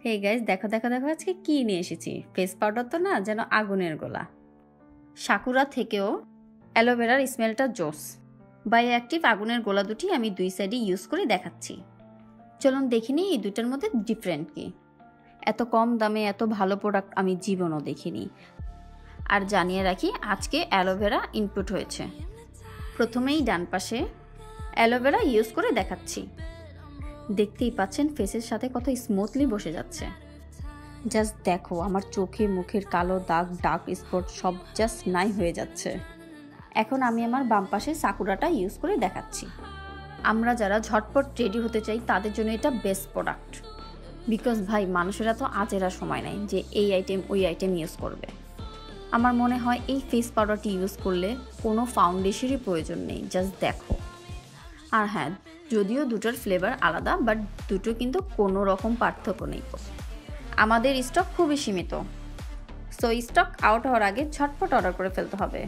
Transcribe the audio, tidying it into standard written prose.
Hey guys, দেখো দেখো দেখো আজকে কি নিয়ে এসেছি। ফেস পাউডার তো না, যেন আগুনের গোলা। সাকুরা থেকেও অ্যালোভেরার স্মেলটা জোস। বাই অ্যাক্টিভ আগুনের গোলা দুটি আমি দুই সাইডে ইউজ করে দেখাচ্ছি। চলুন দেখিনি এই দুটার মধ্যে ডিফারেন্ট কি। এত কম দামে এত ভালো প্রোডাক্ট আমি জীবনও দেখিনি। আর জানিয়ে রাখি, আজকে অ্যালোভেরা ইনপুট হয়েছে। প্রথমেই ডান পাশে অ্যালোভেরা ইউজ করে দেখাচ্ছি। দেখতেই পাচ্ছেন ফেসের সাথে কত স্মুথলি বসে যাচ্ছে। জাস্ট দেখো, আমার চোখে মুখের কালো দাগ, ডার্ক স্পট সব জাস্ট নাই হয়ে যাচ্ছে। এখন আমি আমার বাম পাশে সাকুরাটা ইউজ করে দেখাচ্ছি। আমরা যারা ঝটপট রেডি হতে চাই তাদের জন্য এটা বেস্ট প্রোডাক্ট। বিকজ ভাই, মানুষেরা তো আজেরা সময় নেয় যে এই আইটেম ওই আইটেম ইউজ করবে। আমার মনে হয় এই ফেস পাউডারটি ইউজ করলে কোনো ফাউন্ডেশনেরই প্রয়োজন নেই। জাস্ট দেখো। আর হ্যাঁ, যদিও দুটোর ফ্লেভার আলাদা, বাট দুটো কিন্তু কোনো রকম পার্থক্য নেই। আমাদের স্টক খুবই সীমিত, সো স্টক আউট হওয়ার আগে ঝটপট অর্ডার করে ফেলতে হবে।